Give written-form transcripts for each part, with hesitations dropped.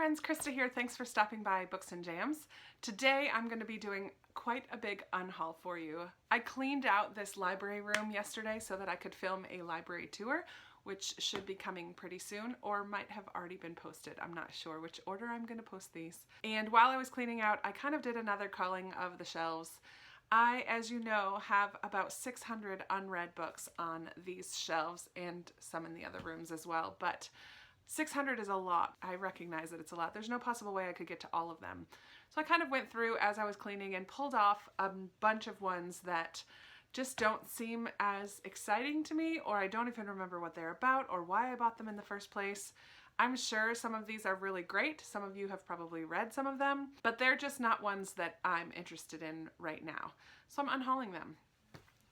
friends, Krista here. Thanks for stopping by Books and Jams. Today I'm going to be doing quite a big unhaul for you. I cleaned out this library room yesterday so that I could film a library tour, which should be coming pretty soon or might have already been posted. I'm not sure which order I'm going to post these. And while I was cleaning out, I kind of did another culling of the shelves. I, as you know, have about 600 unread books on these shelves and some in the other rooms as well, but 600 is a lot. I recognize that it's a lot. There's no possible way I could get to all of them. So I kind of went through as I was cleaning and pulled off a bunch of ones that just don't seem as exciting to me, or I don't even remember what they're about or why I bought them in the first place. I'm sure some of these are really great. Some of you have probably read some of them, but they're just not ones that I'm interested in right now. So I'm unhauling them.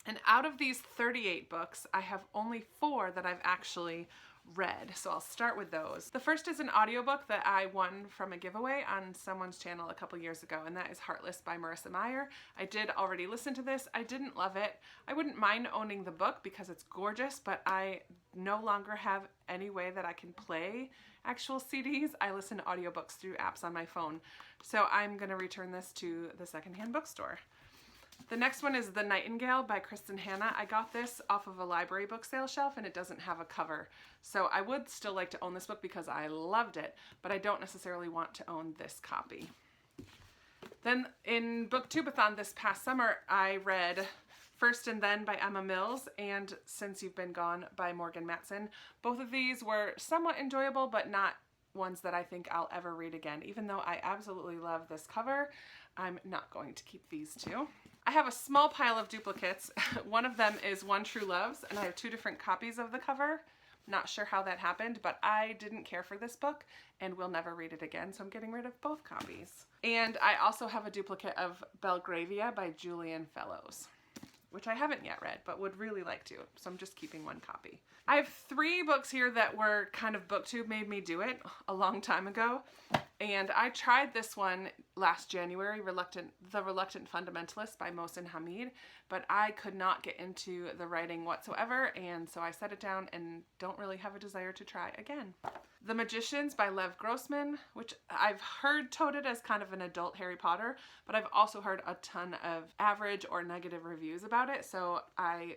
And out of these 38 books, I have only 4 that I've actually read. So I'll start with those. The first is an audiobook that I won from a giveaway on someone's channel a couple years ago, and that is Heartless by Marissa Meyer. I did already listen to this. I didn't love it. I wouldn't mind owning the book because it's gorgeous, but I no longer have any way that I can play actual CDs. I listen to audiobooks through apps on my phone. So I'm going to return this to the secondhand bookstore. The next one is The Nightingale by Kristen Hanna. I got this off of a library book sale shelf and it doesn't have a cover. So I would still like to own this book because I loved it, but I don't necessarily want to own this copy. Then in Booktubeathon this past summer, I read First and Then by Emma Mills and Since You've Been Gone by Morgan Matson. Both of these were somewhat enjoyable, but not ones that I think I'll ever read again. Even though I absolutely love this cover, I'm not going to keep these two. I have a small pile of duplicates. One of them is One True Loves, and I have 2 different copies of the cover. Not sure how that happened, but I didn't care for this book and will never read it again, so I'm getting rid of both copies. And I also have a duplicate of Belgravia by Julian Fellows, which I haven't yet read, but would really like to, so I'm just keeping 1 copy. I have 3 books here that were kind of BookTube made me do it a long time ago, and I tried this one last January, The Reluctant Fundamentalist by Mohsin Hamid, but I could not get into the writing whatsoever, and so I set it down and don't really have a desire to try again. The Magicians by Lev Grossman, which I've heard touted as kind of an adult Harry Potter, but I've also heard a ton of average or negative reviews about it, so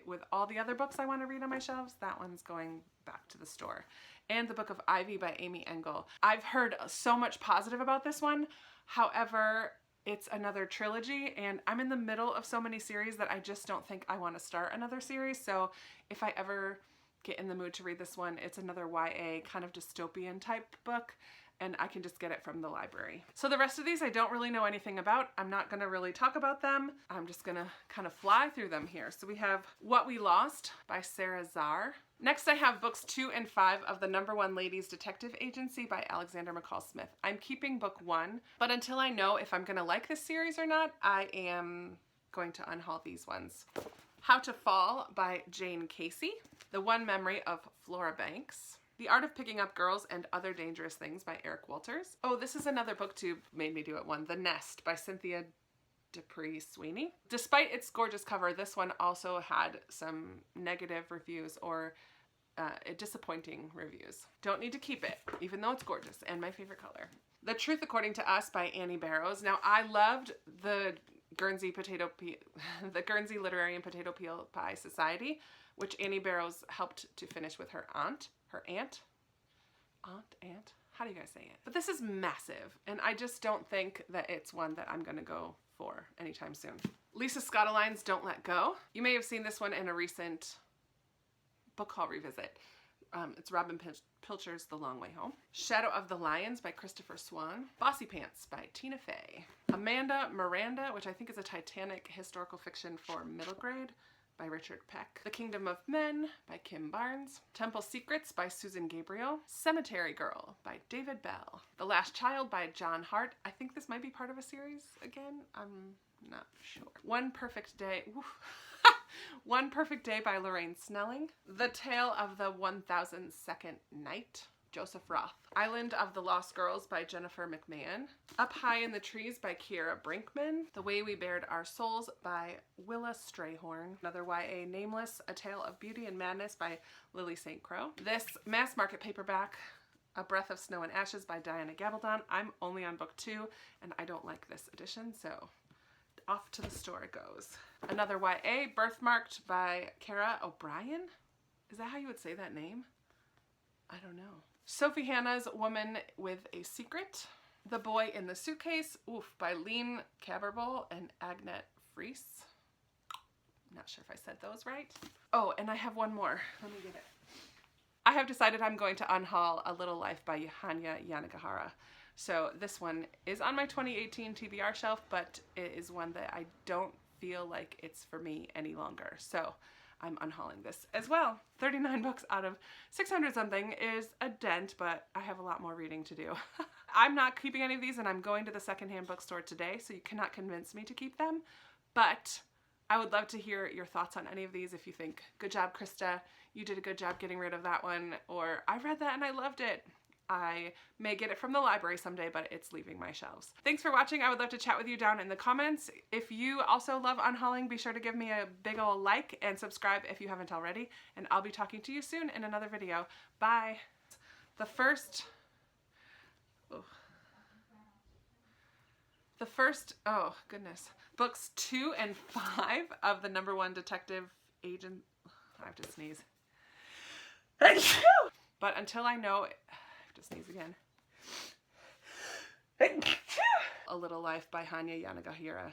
with all the other books I want to read on my shelves, that one's going back to the store. And The Book of Ivy by Amy Engel. I've heard so much positive about this one. However, it's another trilogy and I'm in the middle of so many series that I just don't think I want to start another series. So if I ever get in the mood to read this one, it's another YA kind of dystopian type book, and I can just get it from the library. So the rest of these I don't really know anything about. I'm not going to really talk about them. I'm just going to kind of fly through them here. So we have What We Lost by Sarah Zarr. Next I have books 2 and 5 of The #1 Ladies Detective Agency by Alexander McCall Smith. I'm keeping book 1, but until I know if I'm going to like this series or not, I am going to unhaul these ones. How to Fall by Jane Casey. The One Memory of Flora Banks. The Art of Picking Up Girls and Other Dangerous Things by Eric Walters. Oh, this is another BookTube made me do it one. The Nest by Cynthia Dupree Sweeney. Despite its gorgeous cover, this one also had some negative reviews or disappointing reviews. Don't need to keep it, even though it's gorgeous and my favorite color. The Truth According to Us by Annie Barrows. Now, I loved the Guernsey Literary and Potato Peel Pie Society, which Annie Barrows helped to finish with her aunt. How do you guys say it? But this is massive, and I just don't think that it's one that I'm gonna go for anytime soon. Lisa Scottoline's Don't Let Go. You may have seen this one in a recent book haul revisit. It's Robin Pilcher's The Long Way Home. Shadow of the Lions by Christopher Swan. Bossy Pants by Tina Fey. Amanda Miranda, which I think is a Titanic historical fiction for middle grade, by Richard Peck. The Kingdom of Men by Kim Barnes. Temple Secrets by Susan Gabriel. Cemetery Girl by David Bell. The Last Child by John Hart. I think this might be part of a series again. I'm not sure. One Perfect Day. One Perfect Day by Lorraine Snelling. The Tale of the 1002nd Night. Joseph Roth. Island of the Lost Girls by Jennifer McMahon. Up High in the Trees by Kiera Brinkman. The Way We Bared Our Souls by Willa Strayhorn. Another YA Nameless, A Tale of Beauty and Madness by Lily St. Croix. This mass market paperback A Breath of Snow and Ashes by Diana Gabaldon. I'm only on book 2 and I don't like this edition, so off to the store it goes. Another YA, Birthmarked by Cara O'Brien. Is that how you would say that name? I don't know. Sophie Hannah's Woman with a Secret. The Boy in the Suitcase, by Lean Caberbol and Agnette Fries. Not sure if I said those right. Oh, and I have one more. Let me get it. I have decided I'm going to unhaul A Little Life by Hanya Yanagihara. So this one is on my 2018 TBR shelf, but it is one that I don't feel like it's for me any longer. So I'm unhauling this as well. 39 books out of 600 something is a dent, but I have a lot more reading to do. I'm not keeping any of these, and I'm going to the secondhand bookstore today, so you cannot convince me to keep them. But I would love to hear your thoughts on any of these. If you think, good job, Krista, you did a good job getting rid of that one, or I read that and I loved it. I may get it from the library someday, but it's leaving my shelves. Thanks for watching. I would love to chat with you down in the comments. If you also love unhauling, be sure to give me a big ol' like and subscribe if you haven't already, and I'll be talking to you soon in another video. Bye. The first, oh goodness, books 2 and 5 of the #1 detective agent, I have to sneeze. But until I know, I have to sneeze again. A Little Life by Hanya Yanagihara.